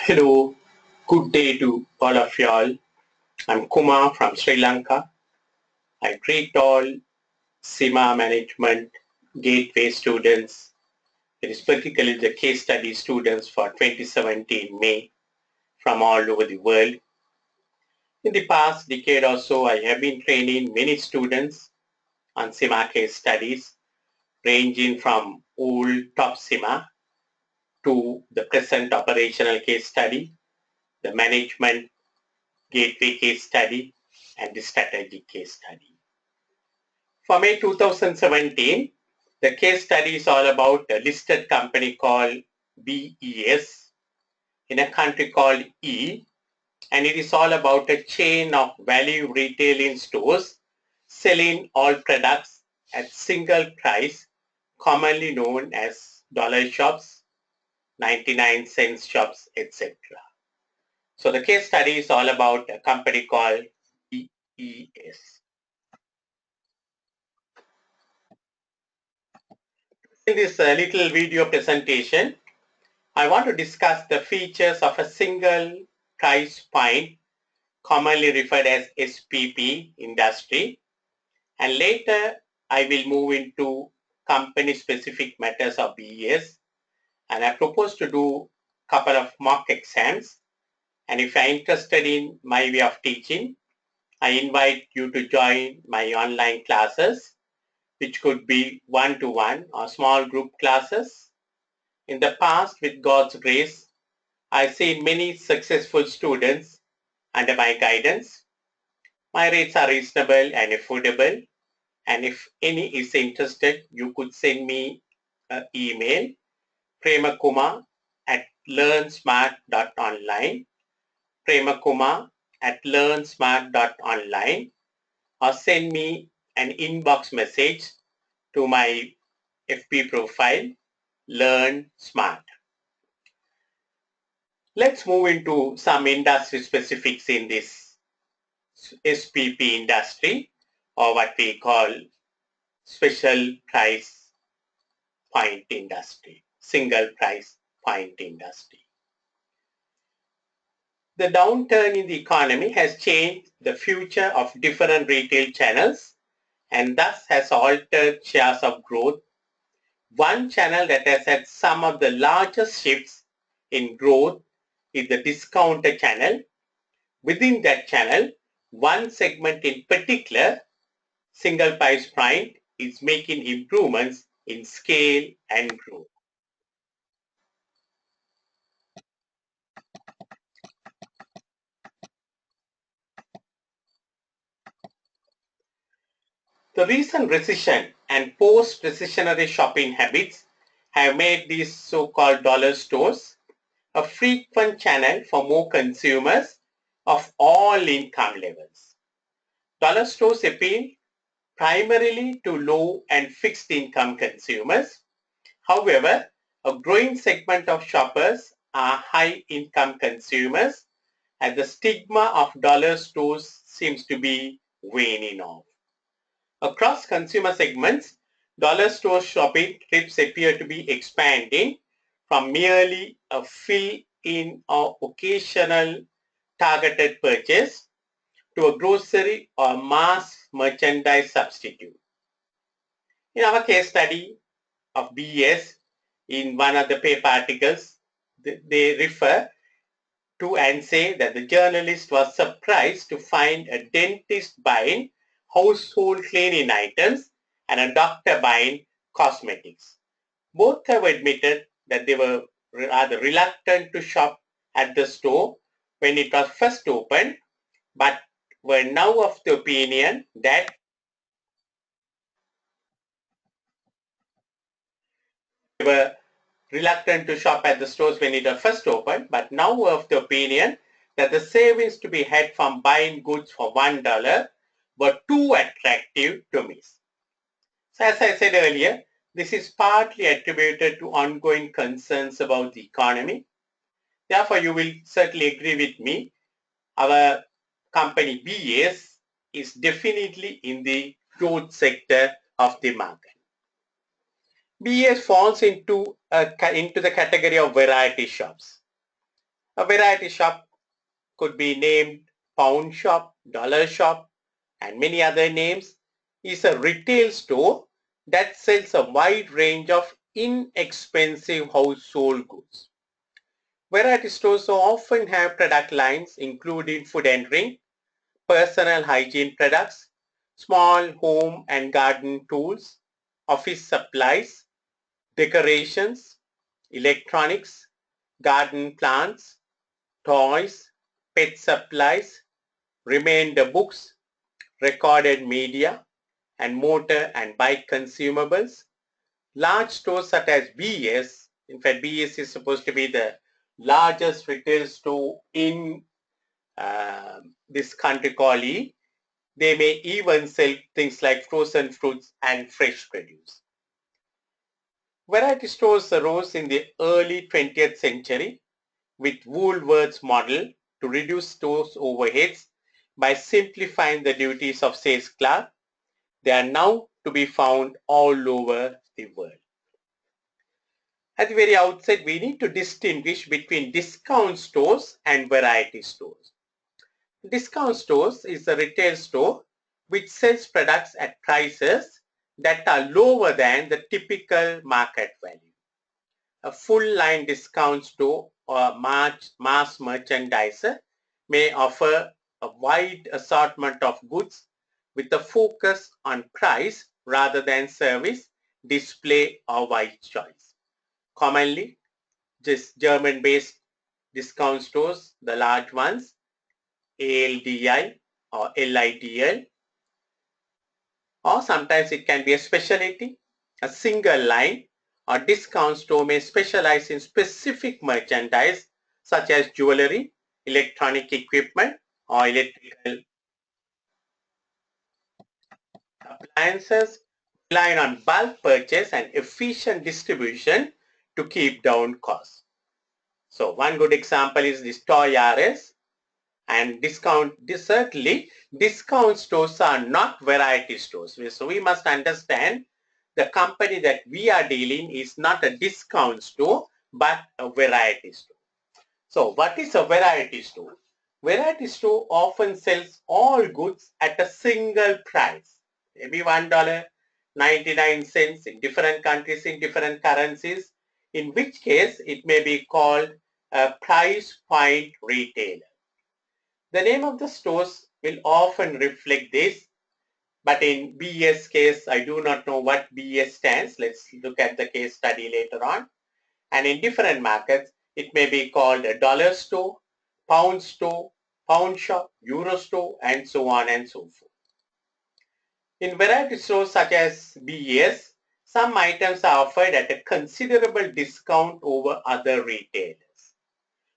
Hello, good day to all of y'all. I'm Kumar from Sri Lanka. I greet all Cima management gateway students, particularly the case study students for 2017 May from all over the world. In the past decade or so, I have been training many students on Cima case studies, ranging from old top Cima to the present operational case study, the management gateway case study, and the strategic case study. For May 2017, the case study is all about a listed company called BES in a country called E, and it is all about a chain of value retailing stores selling all products at single price, commonly known as dollar shops, 99-cent shops, etc. So the case study is all about a company called BES. In this little video presentation, I want to discuss the features of a single price point, commonly referred as SPP industry, and later I will move into company-specific matters of BES, and I propose to do a couple of mock exams, and if you are interested in my way of teaching, I invite you to join my online classes, which could be one-to-one or small group classes. In the past, with God's grace, I've seen many successful students under my guidance. My rates are reasonable and affordable, and if any is interested, you could send me an email, premakumar@learnsmart.online, premakumar@learnsmart.online, or send me an inbox message to my FB profile, Learn Smart. Let's move into some industry specifics in this SPP industry, or what we call special price point industry, single price point industry. The downturn in the economy has changed the future of different retail channels and thus has altered shares of growth. One channel that has had some of the largest shifts in growth is the discounter channel. Within that channel, one segment in particular, single price point, is making improvements in scale and growth. The recent recession and post-recessionary shopping habits have made these so-called dollar stores a frequent channel for more consumers of all income levels. Dollar stores appeal primarily to low and fixed income consumers. However, a growing segment of shoppers are high income consumers, and the stigma of dollar stores seems to be waning off. Across consumer segments, dollar store shopping trips appear to be expanding from merely a fill-in or occasional targeted purchase to a grocery or mass merchandise substitute. In our case study of BES, in one of the paper articles, they refer to and say that the journalist was surprised to find a dentist buying household cleaning items and a doctor buying cosmetics. Both have admitted that they were rather reluctant to shop at the store when it was first opened, but were now of the opinion that they were reluctant to shop at the stores when it was first opened, but now of the opinion that the savings to be had from buying goods for $1 were too attractive to miss. So as I said earlier, this is partly attributed to ongoing concerns about the economy. Therefore, you will certainly agree with me, our company BES is definitely in the growth sector of the market. BES falls into the category of variety shops. A variety shop could be named pound shop, dollar shop, and many other names, is a retail store that sells a wide range of inexpensive household goods. Variety stores often have product lines including food and drink, personal hygiene products, small home and garden tools, office supplies, decorations, electronics, garden plants, toys, pet supplies, remainder books, recorded media, and motor and bike consumables. Large stores such as BES, in fact BES is supposed to be the largest retail store in this country called E. They may even sell things like frozen fruits and fresh produce. Variety stores arose in the early 20th century with Woolworth's model to reduce stores' overheads by simplifying the duties of sales clerk. They are now to be found all over the world. At the very outset, we need to distinguish between discount stores and variety stores. Discount stores is a retail store which sells products at prices that are lower than the typical market value. A full-line discount store or mass merchandiser may offer a wide assortment of goods with a focus on price rather than service, display, or wide choice. Commonly, just German-based discount stores, the large ones, ALDI or LIDL, or sometimes it can be a specialty, a single line, or discount store may specialize in specific merchandise such as jewelry, electronic equipment, or electrical appliances, relying on bulk purchase and efficient distribution to keep down costs. So one good example is this Toy RS and certainly discount stores are not variety stores. So we must understand the company that we are dealing is not a discount store but a variety store. So what is a variety store? Variety store often sells all goods at a single price, maybe $1.99 in different countries in different currencies, in which case it may be called a price point retailer. The name of the stores will often reflect this, but in BES case, I do not know what BES stands. Let's look at the case study later on. And in different markets, it may be called a dollar store, pound shop, euro store, and so on and so forth. In variety stores such as BES, some items are offered at a considerable discount over other retailers,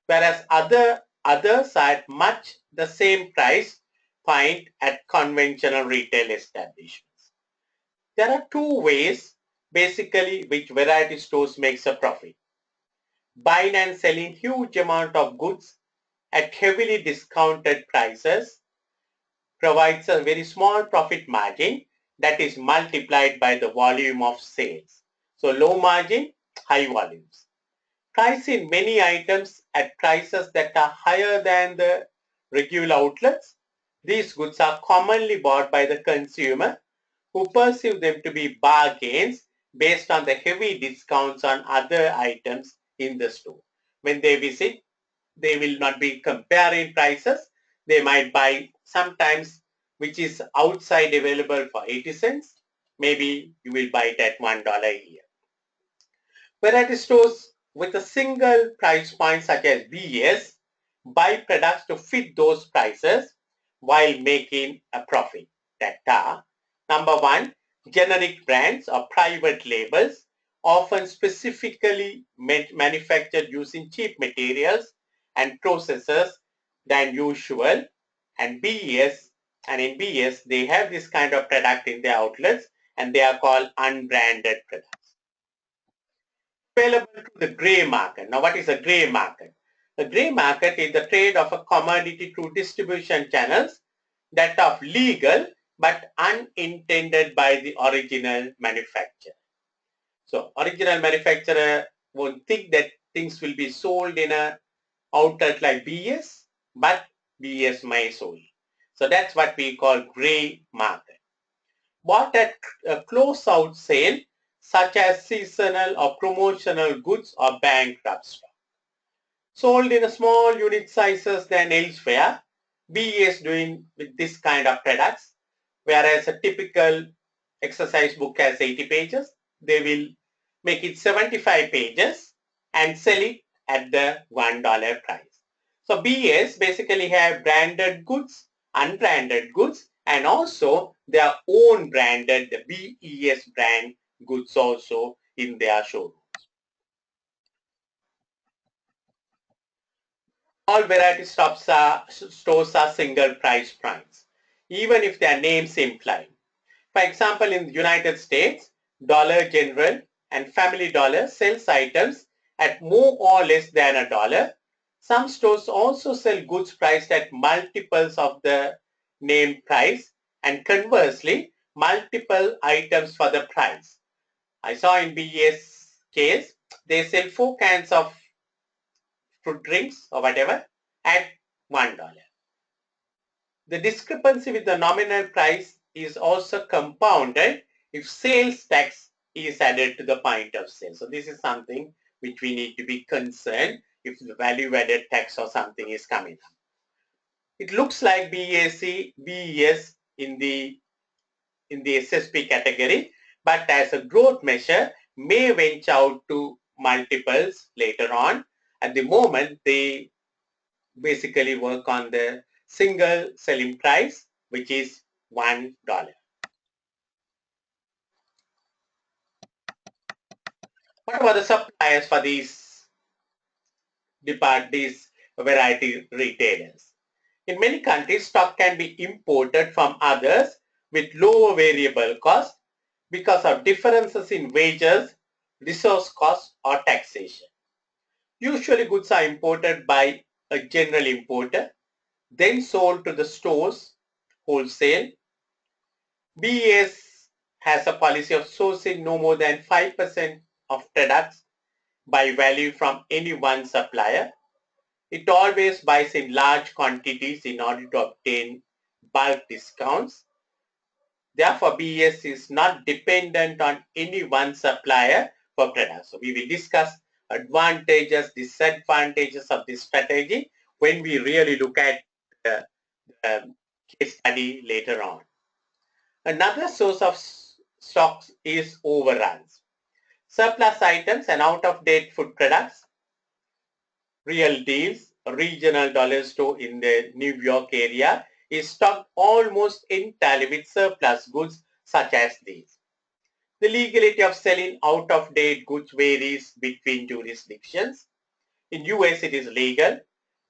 whereas others are at much the same price point at conventional retail establishments. There are two ways basically which variety stores makes a profit. Buying and selling huge amount of goods at heavily discounted prices provides a very small profit margin that is multiplied by the volume of sales. So low margin, high volumes. Pricing many items at prices that are higher than the regular outlets. These goods are commonly bought by the consumer who perceive them to be bargains based on the heavy discounts on other items in the store. When they visit, they will not be comparing prices. They might buy sometimes which is outside available for 80 cents. Maybe you will buy it at $1 here. Variety stores with a single price point such as BES buy products to fit those prices while making a profit. That are number one, generic brands or private labels often specifically manufactured using cheap materials and processes than usual, and BES, and in BES they have this kind of product in their outlets and they are called unbranded products. Available to the gray market. Now what is a gray market? The gray market is the trade of a commodity through distribution channels that are legal but unintended by the original manufacturer. So original manufacturer won't think that things will be sold in a outlet like BS, but BS mais only. So that's what we call gray market. Bought at a close-out sale, such as seasonal or promotional goods or bankrupt stock. Sold in a small unit sizes than elsewhere, BES doing with this kind of products, whereas a typical exercise book has 80 pages, they will make it 75 pages and sell it at the $1 price. So BES basically have branded goods, unbranded goods, and also their own branded, the BES brand goods also in their showroom. All variety stores are single price points, even if their names imply. For example, in the United States, Dollar General and Family Dollar sells items at more or less than $1. Some stores also sell goods priced at multiples of the named price, and conversely, multiple items for the price. I saw in BES case, they sell 4 cans of fruit drinks or whatever at $1. The discrepancy with the nominal price is also compounded if sales tax is added to the point of sale. So this is something which we need to be concerned if the value added tax or something is coming up. It looks like BES in the SSP category, but as a growth measure may venture out to multiples later on. At the moment, they basically work on the single selling price, which is $1. What about the suppliers for these variety retailers? In many countries, stock can be imported from others with lower variable cost because of differences in wages, resource costs, or taxation. Usually, goods are imported by a general importer, then sold to the stores wholesale. BES has a policy of sourcing no more than 5% of products by value from any one supplier. It always buys in large quantities in order to obtain bulk discounts. Therefore, BES is not dependent on any one supplier for products. So we will discuss advantages, disadvantages of this strategy when we really look at the case study later on. Another source of stocks is overruns. Surplus items and out-of-date food products, Real Deals, a regional dollar store in the New York area, is stocked almost entirely with surplus goods such as these. The legality of selling out-of-date goods varies between jurisdictions. In US it is legal,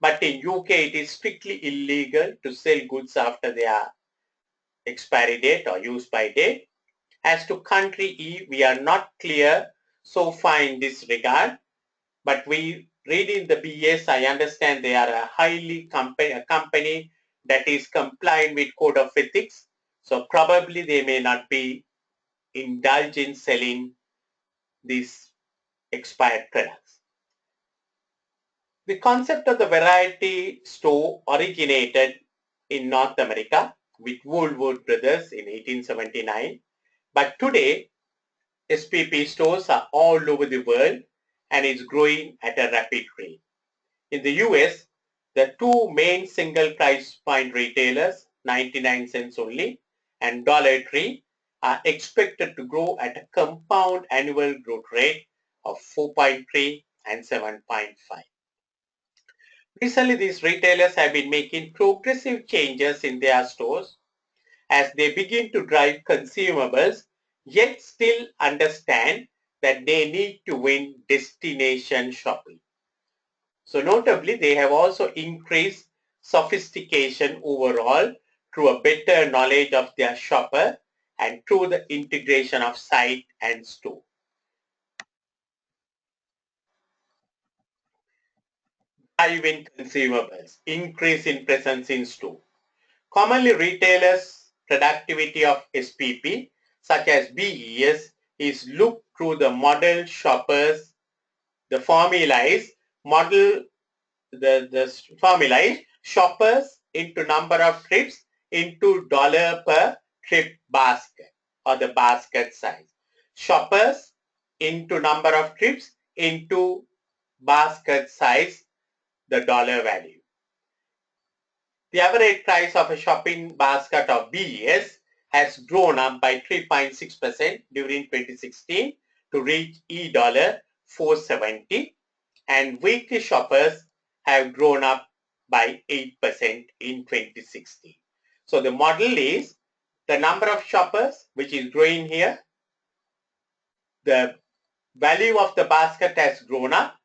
but in UK it is strictly illegal to sell goods after their expiry date or use by date. As to country E, we are not clear so far in this regard, but we read in the BS, I understand they are a a company that is compliant with code of ethics. So probably they may not be indulged in selling these expired products. The concept of the variety store originated in North America with Woolworth Brothers in 1879. But today, SPP stores are all over the world and is growing at a rapid rate. In the US, the two main single price point retailers, 99 cents only and Dollar Tree, are expected to grow at a compound annual growth rate of 4.3 and 7.5. Recently, these retailers have been making progressive changes in their stores as they begin to drive consumables, yet still understand that they need to win destination shopping. So notably, they have also increased sophistication overall through a better knowledge of their shopper and through the integration of site and store. Drive in consumables, increase in presence in store. Commonly, retailers' productivity of SPP, such as BES, is looked through the model shoppers. The formula is model the formula is shoppers into number of trips into dollar per trip basket or the basket size. Shoppers into number of trips into basket size, the dollar value. The average price of a shopping basket of BES has grown up by 3.6% during 2016 to reach $470, and weekly shoppers have grown up by 8% in 2016. So the model is the number of shoppers, which is growing here. The value of the basket has grown up.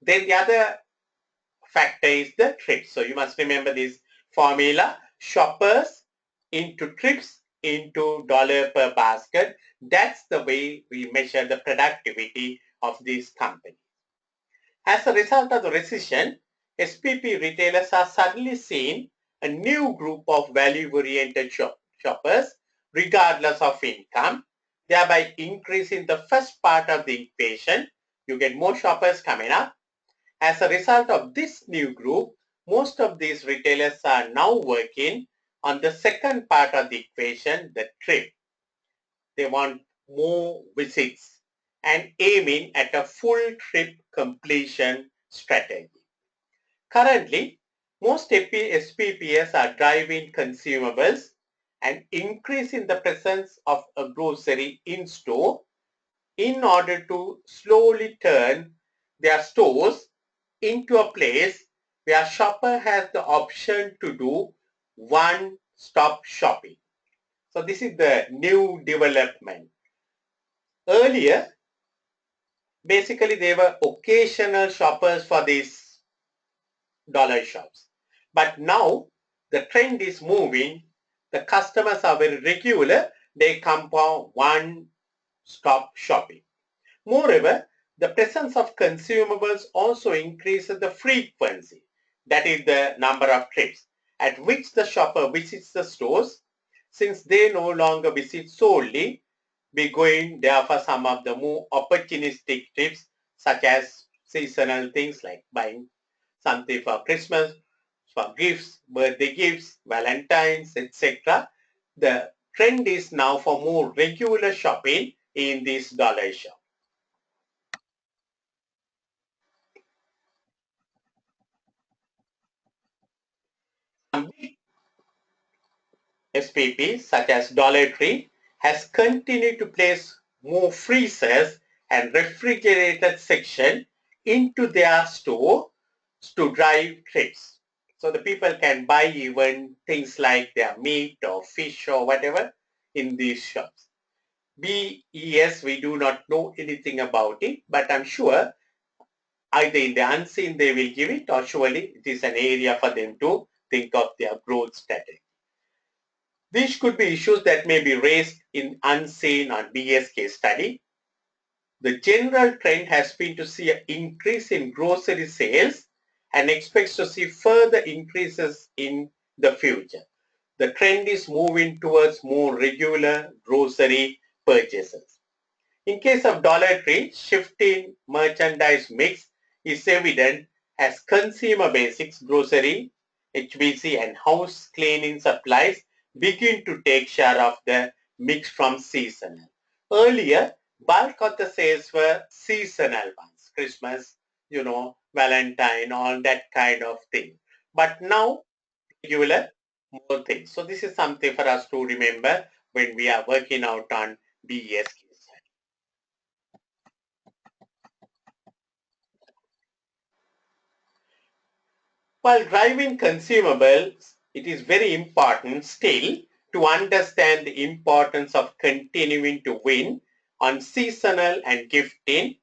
Then the other factor is the trips. So you must remember this formula: shoppers into trips into dollar per basket. That's the way we measure the productivity of this company. As a result of the recession, SPP retailers are suddenly seeing a new group of value-oriented shoppers regardless of income, thereby increasing the first part of the equation. You get more shoppers coming up. As a result of this new group, most of these retailers are now working on the second part of the equation, the trip. They want more visits and aiming at a full trip completion strategy. Currently, most SPPS are driving consumables and increasing the presence of a grocery in store in order to slowly turn their stores into a place where shopper has the option to do one-stop shopping. So this is the new development. Earlier, basically they were occasional shoppers for these dollar shops. But now the trend is moving. The customers are very regular. They come for one-stop shopping. Moreover, the presence of consumables also increases the frequency, that is the number of trips at which the shopper visits the stores. Since they no longer visit solely, be going there for some of the more opportunistic trips such as seasonal things like buying something for Christmas, for gifts, birthday gifts, Valentine's, etc. The trend is now for more regular shopping in this dollar shop. SPP such as Dollar Tree has continued to place more freezers and refrigerated section into their store to drive trips. So the people can buy even things like their meat or fish or whatever in these shops. BES, we do not know anything about it, but I'm sure either in the unseen they will give it, or surely it is an area for them to think of their growth strategy. These could be issues that may be raised in unseen or BES case study. The general trend has been to see an increase in grocery sales and expects to see further increases in the future. The trend is moving towards more regular grocery purchases. In case of Dollar Tree, shifting merchandise mix is evident as consumer basics, grocery, HBC and house cleaning supplies begin to take share of the mix from seasonal. Earlier, bulk of the sales were seasonal ones, Christmas, Valentine, all that kind of thing. But now, regular more things. So this is something for us to remember when we are working out on BES. While driving consumables, it is very important still to understand the importance of continuing to win on seasonal and gifting,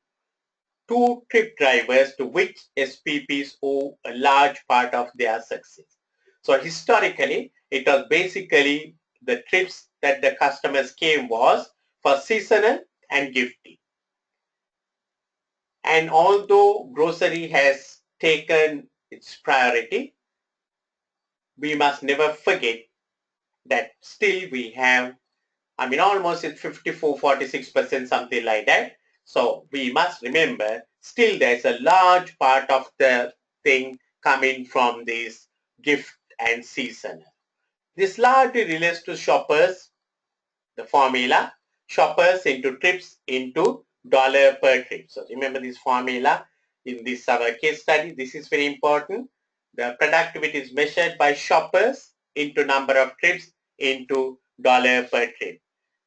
two trip drivers to which SPPs owe a large part of their success. So historically, it was basically the trips that the customers came was for seasonal and gifting. And although grocery has taken its priority, we must never forget that still we have, almost it's 54, 46%, something like that. So we must remember still there's a large part of the thing coming from this gift and seasonal. This largely relates to shoppers, the formula, shoppers into trips into dollar per trip. So remember this formula in this our case study. This is very important. The productivity is measured by shoppers into number of trips into dollar per trip.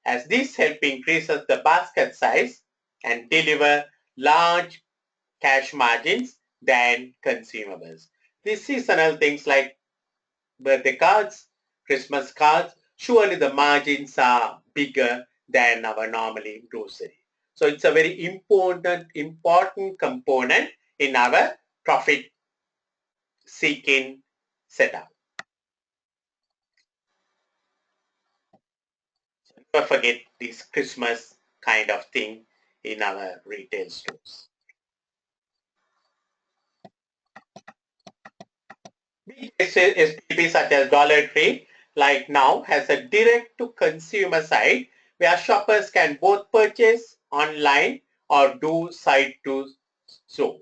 As this help increases the basket size and deliver large cash margins than consumables. These seasonal things like birthday cards, Christmas cards, surely the margins are bigger than our normally grocery. So it's a very important component in our profit seeking setup. Never forget this Christmas kind of thing in our retail stores. SPP such as Dollar Tree, like now, has a direct-to-consumer site where shoppers can both purchase online or do site-to-store.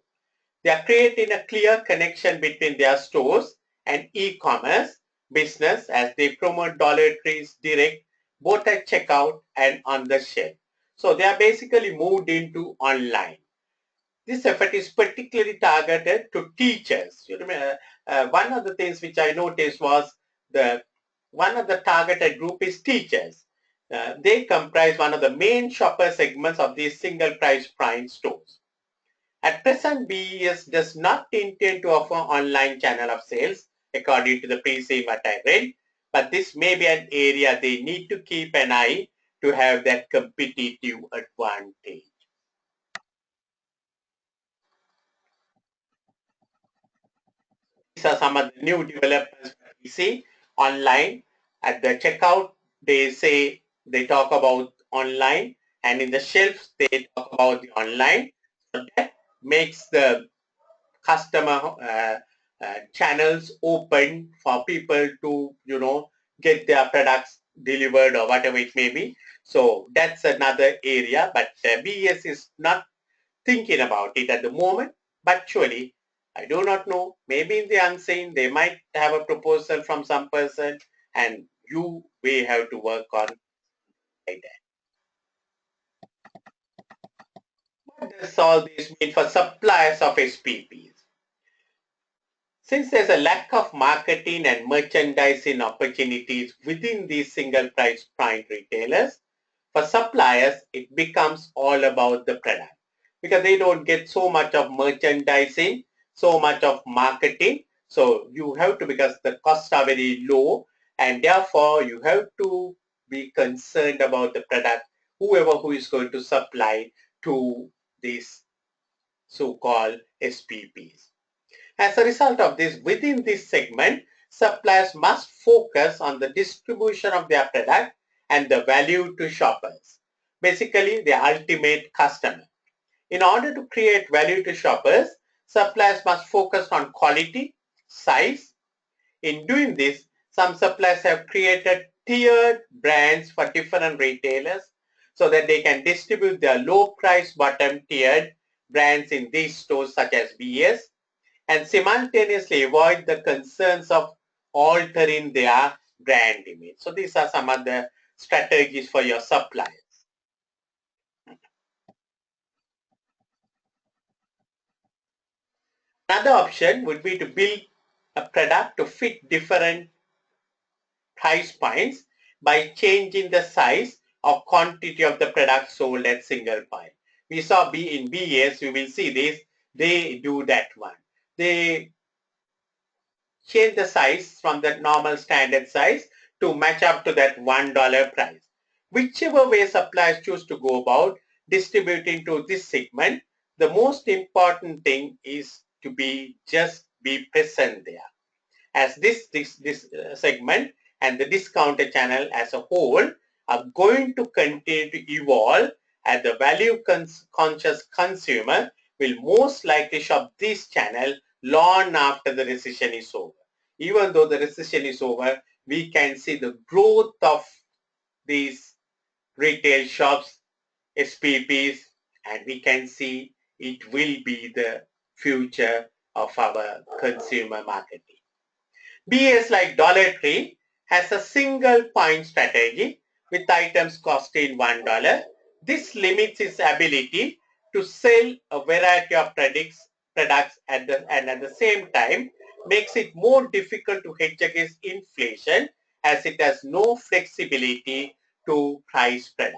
They are creating a clear connection between their stores and e-commerce business as they promote Dollar Tree's direct both at checkout and on the shelf. So they are basically moved into online. This effort is particularly targeted to teachers. You remember, one of the things which I noticed was the one of the targeted group is teachers. They comprise one of the main shopper segments of these single price prime stores. At present, BES does not intend to offer online channel of sales according to the Preseen what I read, but this may be an area they need to keep an eye to have that competitive advantage. These are some of the new developments that we see online. At the checkout, they say they talk about online, and in the shelves, they talk about the online. So that makes the customer channels open for people to, get their products delivered or whatever it may be. So that's another area, but BES is not thinking about it at the moment, but surely, I do not know, maybe in the unseen, they might have a proposal from some person and you may have to work on like that. What does all this mean for suppliers of SPPs? Since there's a lack of marketing and merchandising opportunities within these single price prime retailers, for suppliers, it becomes all about the product because they don't get so much of merchandising, so much of marketing. So you have to, because the costs are very low, and therefore you have to be concerned about the product, whoever who is going to supply to these so-called SPPs. As a result of this, within this segment, suppliers must focus on the distribution of their product and the value to shoppers, basically the ultimate customer. In order to create value to shoppers, suppliers must focus on quality, size. In doing this, some suppliers have created tiered brands for different retailers so that they can distribute their low price bottom tiered brands in these stores such as BS and simultaneously avoid the concerns of altering their brand image. So these are some of the strategies for your suppliers. Another option would be to build a product to fit different price points by changing the size or quantity of the product sold at single point. We saw in BS, we will see this, they do that one. They change the size from the normal standard size to match up to that $1 price. Whichever way suppliers choose to go about distributing to this segment, the most important thing is to be present there. As this segment and the discounter channel as a whole are going to continue to evolve, and the value conscious consumer will most likely shop this channel long after the recession is over. Even though the recession is over, we can see the growth of these retail shops, SPPs, and we can see it will be the future of our consumer marketing. BS like Dollar Tree has a single point strategy with items costing $1. This limits its ability to sell a variety of products and at the same time makes it more difficult to hedge against inflation as it has no flexibility to price product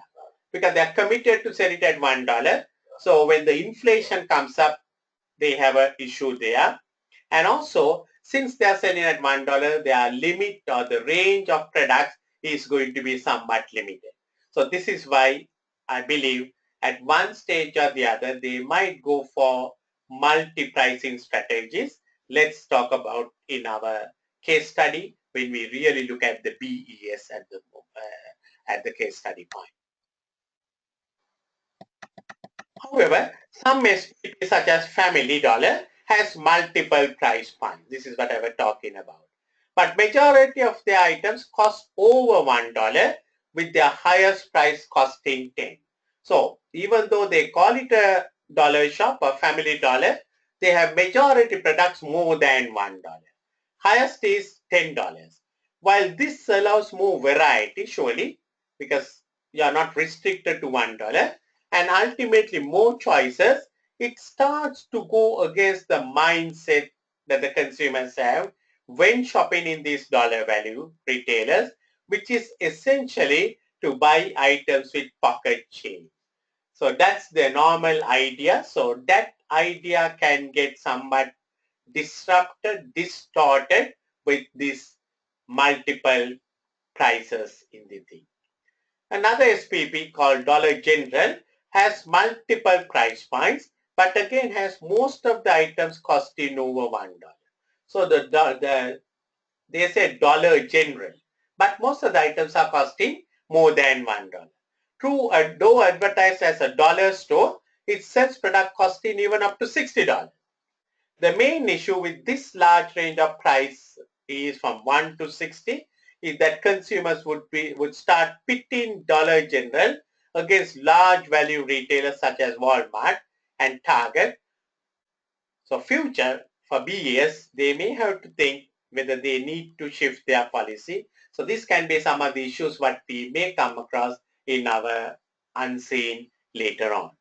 because they are committed to sell it at $1. So when the inflation comes up, they have an issue there. And also, since they are selling at $1, their limit or the range of products is going to be somewhat limited. So this is why I believe at one stage or the other, they might go for multi-pricing strategies. Let's talk about in our case study when we really look at the BES at the case study point. However, some SPP such as Family Dollar has multiple price points. This is what I was talking about. But majority of the items cost over $1 with their highest price costing 10. So even though they call it a dollar shop or Family Dollar, they have majority products more than $1. Highest is $10. While this allows more variety, surely, because you are not restricted to $1, and ultimately more choices, it starts to go against the mindset that the consumers have when shopping in these dollar value retailers, which is essentially to buy items with pocket change. So that's the normal idea. So that idea can get somewhat disrupted, distorted with these multiple prices in the thing. Another SPP called Dollar General has multiple price points, but again has most of the items costing over $1. So they say Dollar General, but most of the items are costing more than $1. True, though advertised as a dollar store, it sells product costing even up to $60. The main issue with this large range of price is from 1 to 60 is that consumers would start pitting Dollar General against large value retailers such as Walmart and Target. So future for BES, they may have to think whether they need to shift their policy. So this can be some of the issues what we may come across in our unseen later on.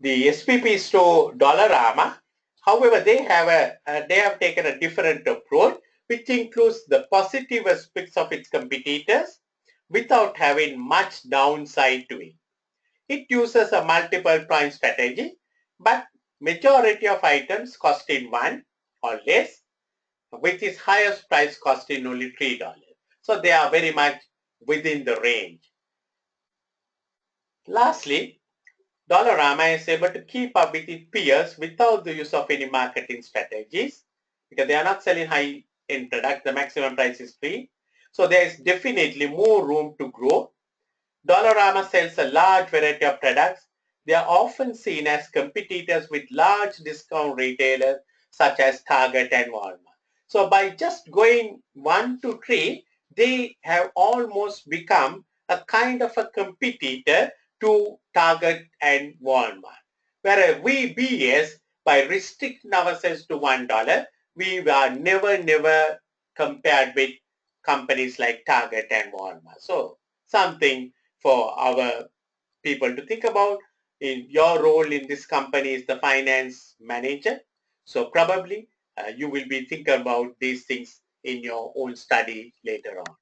The SPP store Dollarama, however, they have taken a different approach, which includes the positive aspects of its competitors without having much downside to it. It uses a multiple point strategy, but majority of items costing $1 or less, which is highest price costing only $3. So they are very much within the range. Lastly, Dollarama is able to keep up with its peers without the use of any marketing strategies because they are not selling high-end products. The maximum price is free. So there is definitely more room to grow. Dollarama sells a large variety of products. They are often seen as competitors with large discount retailers such as Target and Walmart. So by just going 1 to 3, they have almost become a kind of a competitor to Target and Walmart. Whereas we BS, by restricting ourselves to $1, we are never compared with companies like Target and Walmart. So something for our people to think about. In your role in this company is the finance manager. So probably you will be thinking about these things in your own study later on.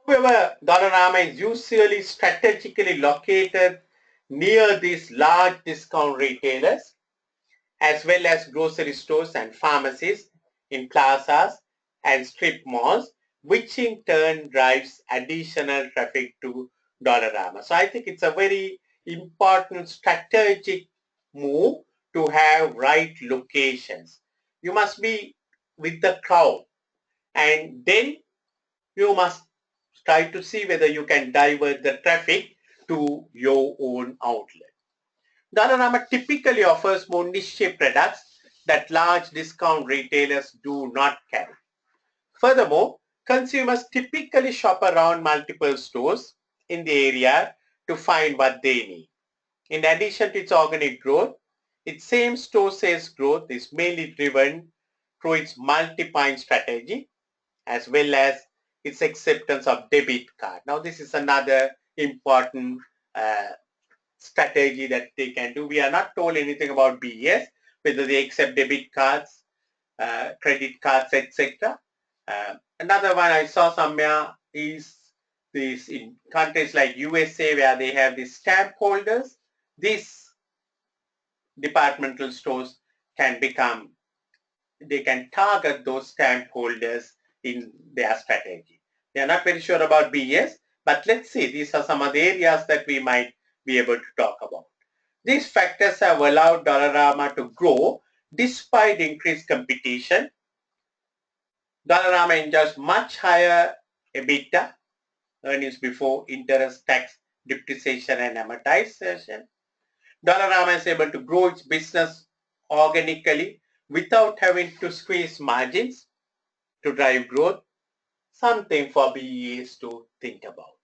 However, Dollarama is usually strategically located near these large discount retailers as well as grocery stores and pharmacies in plazas and strip malls, which in turn drives additional traffic to Dollarama. So I think it's a very important strategic move to have right locations. You must be with the crowd and then you must try to see whether you can divert the traffic to your own outlet. Dollarama typically offers more niche products that large discount retailers do not carry. Furthermore, consumers typically shop around multiple stores in the area to find what they need. In addition to its organic growth, its same-store sales growth is mainly driven through its multi-point strategy as well as its acceptance of debit card. Now, this is another important strategy that they can do. We are not told anything about BES, whether they accept debit cards, credit cards, etc. Another one I saw somewhere is this in countries like USA where they have these stamp holders. These departmental stores can become, they can target those stamp holders in their strategy. They are not very sure about BES, but let's see, these are some of the areas that we might be able to talk about. These factors have allowed Dollarama to grow despite increased competition. Dollarama enjoys much higher EBITDA, earnings before interest, tax, depreciation and amortization. Dollarama is able to grow its business organically without having to squeeze margins to drive growth, something for BEs to think about.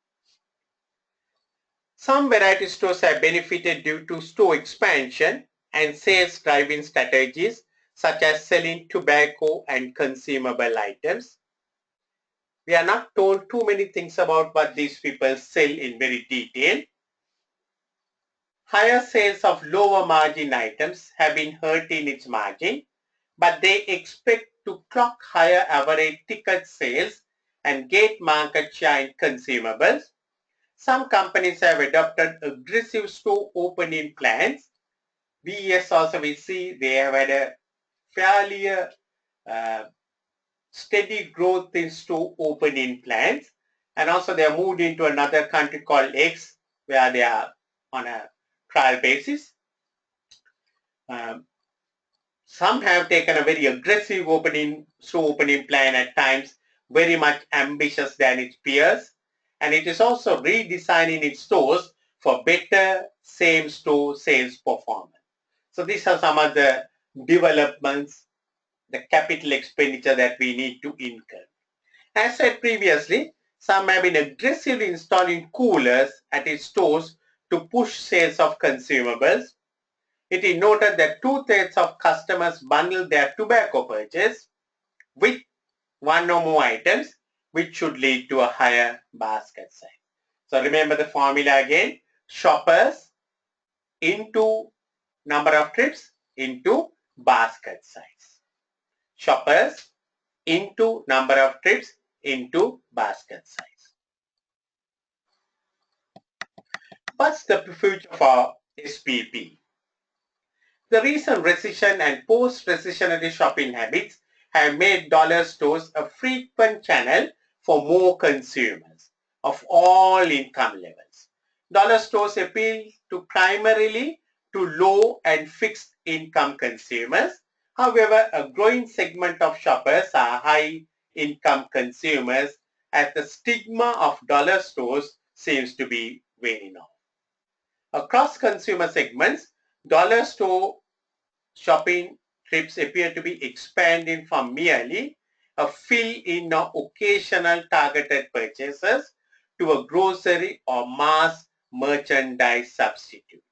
Some variety stores have benefited due to store expansion and sales driving strategies such as selling tobacco and consumable items. We are not told too many things about what these people sell in very detail. Higher sales of lower margin items have been hurting its margin, but they expect to clock higher average ticket sales and get market share in consumables. Some companies have adopted aggressive store opening plans. BES also we see they have had a fairly steady growth in store opening plans, and also they have moved into another country called X where they are on a trial basis. Some have taken a very aggressive store opening plan at times, very much ambitious than its peers, and it is also redesigning its stores for better same-store sales performance. So these are some of the developments, the capital expenditure that we need to incur. As said previously, some have been aggressively installing coolers at its stores to push sales of consumables. It is noted that 2/3 of customers bundle their tobacco purchase with one or more items, which should lead to a higher basket size. So remember the formula again, shoppers into number of trips into basket size. Shoppers into number of trips into basket size. What's the future for SPP? The recent recession and post-recessionary shopping habits have made dollar stores a frequent channel for more consumers of all income levels. Dollar stores appeal to primarily to low and fixed income consumers. However, a growing segment of shoppers are high income consumers as the stigma of dollar stores seems to be waning off. Across consumer segments, dollar store shopping trips appear to be expanding from merely a fill-in or occasional targeted purchases to a grocery or mass merchandise substitute.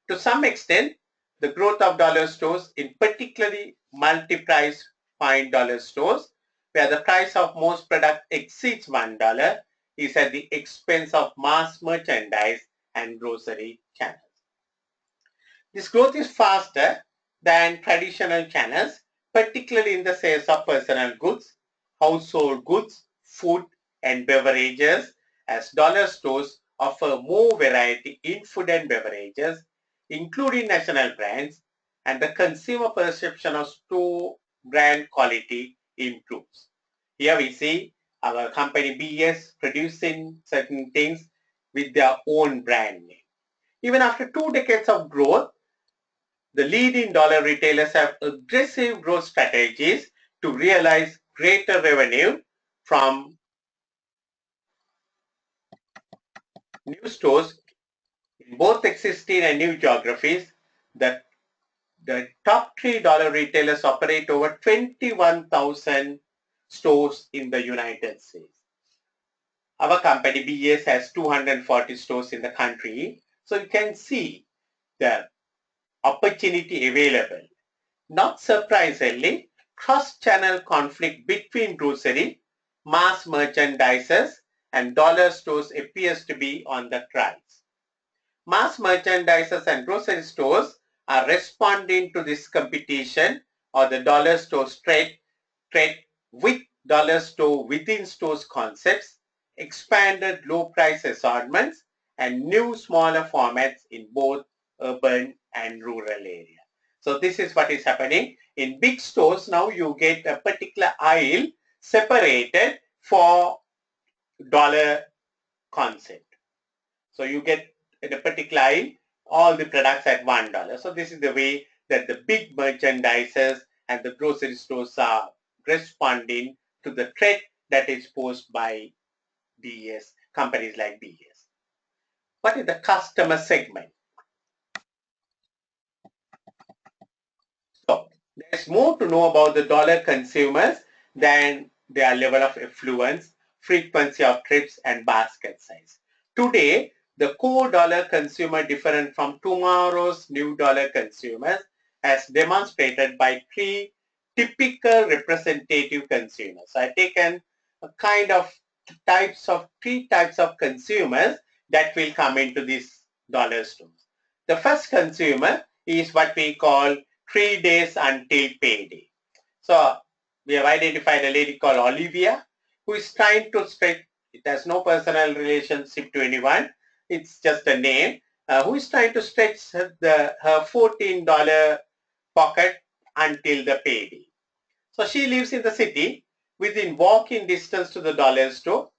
To some extent, the growth of dollar stores, in particularly multi-price fine dollar stores, where the price of most products exceeds $1, is at the expense of mass merchandise and grocery channels. This growth is faster than traditional channels, particularly in the sales of personal goods, household goods, food and beverages, as dollar stores offer more variety in food and beverages, including national brands, and the consumer perception of store brand quality improves. Here we see our company BES producing certain things with their own brand name. Even after 2 decades of growth, the leading dollar retailers have aggressive growth strategies to realize greater revenue from new stores in both existing and new geographies. The top 3 dollar retailers operate over 21,000 stores in the United States. Our company BES has 240 stores in the country. So you can see the opportunity available. Not surprisingly, cross-channel conflict between grocery, mass merchandisers, and dollar stores appears to be on the rise. Mass merchandisers and grocery stores are responding to this competition or the dollar store trade with dollar store within stores concepts, expanded low price assortments, and new smaller formats in both urban and rural areas. So this is what is happening. In big stores now you get a particular aisle separated for dollar concept. So you get in a particular aisle all the products at $1. So this is the way that the big merchandisers and the grocery stores are responding to the threat that is posed by BES, companies like BES. What is the customer segment? So there's more to know about the dollar consumers than their level of affluence, frequency of trips, and basket size. Today, the core dollar consumer different from tomorrow's new dollar consumers as demonstrated by three typical representative consumers. So I've taken a kind of three types of consumers that will come into these dollar stores. The first consumer is what we call 3 days until payday. So we have identified a lady called Olivia who is trying to stretch, it has no personal relationship to anyone, it's just a name, who is trying to stretch her $14 pocket until the payday. So she lives in the city within walking distance to the dollar store,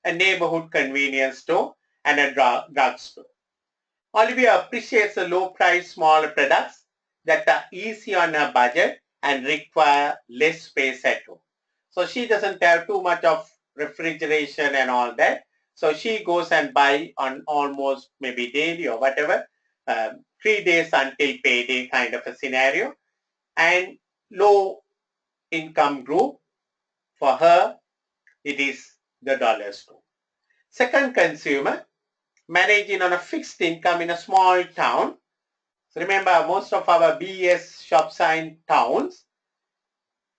a neighborhood convenience store, and a drug store. Olivia appreciates the low price small products that are easy on her budget and require less space at home. So she doesn't have too much of refrigeration and all that. So she goes and buy on almost maybe daily or whatever, 3 days until payday kind of a scenario. And low income group, for her, it is the dollar store. Second consumer, managing on a fixed income in a small town. So remember, most of our BES shops are in towns.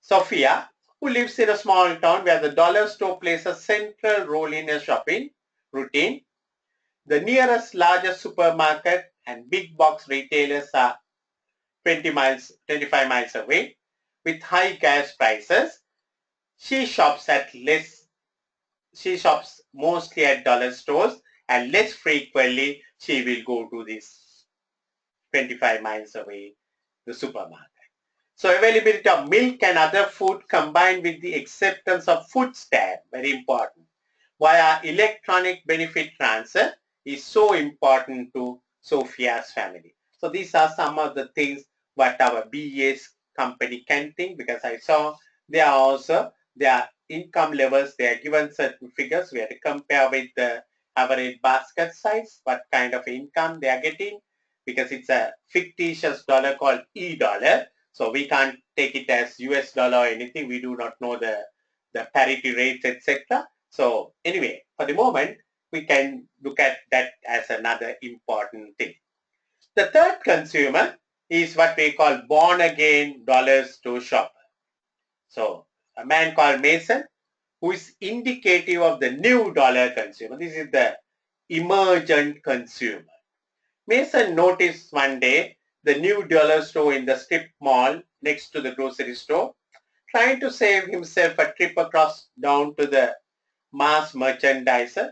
Sophia, who lives in a small town where the dollar store plays a central role in her shopping routine. The nearest largest supermarket and big box retailers are 25 miles away. With high gas prices, she shops at less she shops mostly at dollar stores and less frequently she will go to this 25 miles away, the supermarket. So availability of milk and other food combined with the acceptance of food stamp, very important, via electronic benefit transfer is so important to Sophia's family. So these are some of the things what our BES company can think, because I saw they are also their income levels, they are given certain figures. We have to compare with the average basket size, what kind of income they are getting, because it's a fictitious dollar called E-dollar. So we can't take it as US dollar or anything. We do not know the parity rates, etc. So anyway, for the moment, we can look at that as another important thing. The third consumer is what we call born again dollar store shopper. So a man called Mason, who is indicative of the new dollar consumer. This is the emergent consumer. Mason noticed one day the new dollar store in the strip mall next to the grocery store, trying to save himself a trip across down to the mass merchandiser.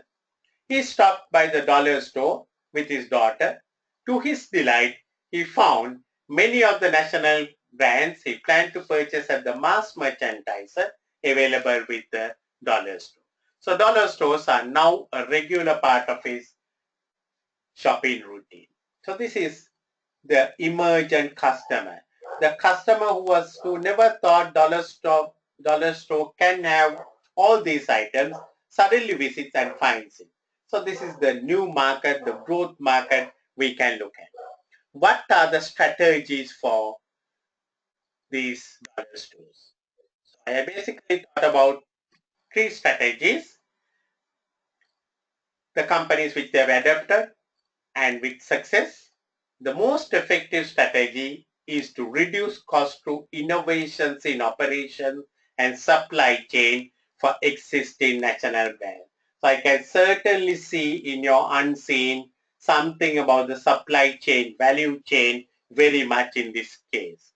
He stopped by the dollar store with his daughter. To his delight, he found many of the national brands he planned to purchase at the mass merchandiser available with the dollar store. So dollar stores are now a regular part of his shopping routine. So this is the emergent customer. The customer who never thought dollar store can have all these items suddenly visits and finds it. So this is the new market, the growth market we can look at. What are the strategies for these dollar stores? So I basically thought about three strategies. the companies which they have adopted and with success, the most effective strategy is to reduce cost through innovations in operation and supply chain for existing national brands. So I can certainly see in your unseen something about the supply chain, value chain very much in this case.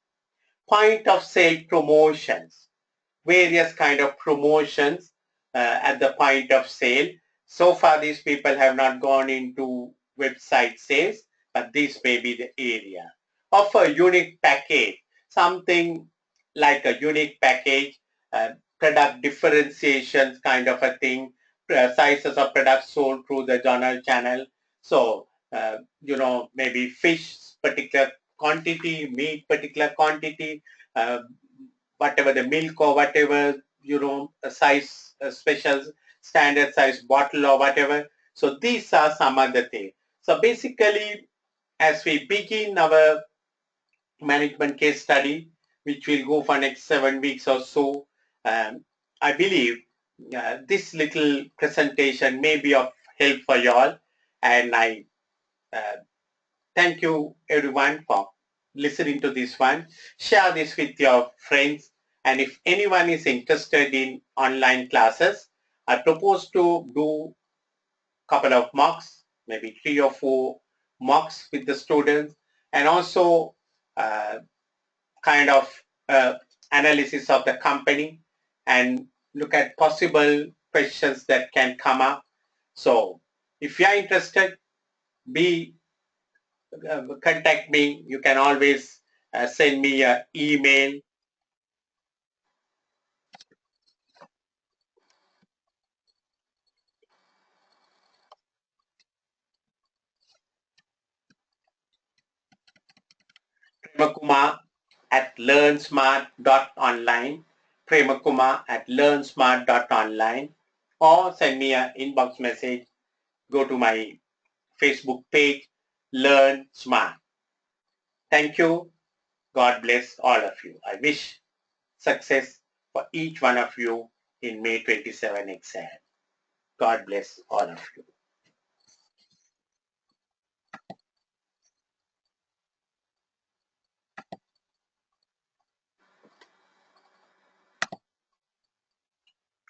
Point of sale promotions, various kind of promotions at the point of sale. So far, these people have not gone into website sales, but this may be the area. Offer unique package, something like a unique package, product differentiations kind of a thing, sizes of products sold through the journal channel. So, maybe fish particular quantity, meat particular quantity, uh, whatever the milk or whatever, a size, a special standard size bottle or whatever. So these are some other things. So basically, as we begin our management case study, which will go for next 7 weeks or so, I believe this little presentation may be of help for you all. And I uh, thank you everyone for listening to this one. Share this with your friends. And if anyone is interested in online classes, I propose to do a couple of mocks, maybe 3 or 4 mocks with the students, and also uh, kind of uh, analysis of the company and look at possible questions that can come up. So if you are interested, be contact me. You can always send me an email. Premakuma at learnsmart.online. Premakuma at learnsmart.online, or send me an inbox message. Go to my Facebook page, Learn Smart. Thank you. God bless all of you. I wish success for each one of you in May 27 exam. God bless all of you.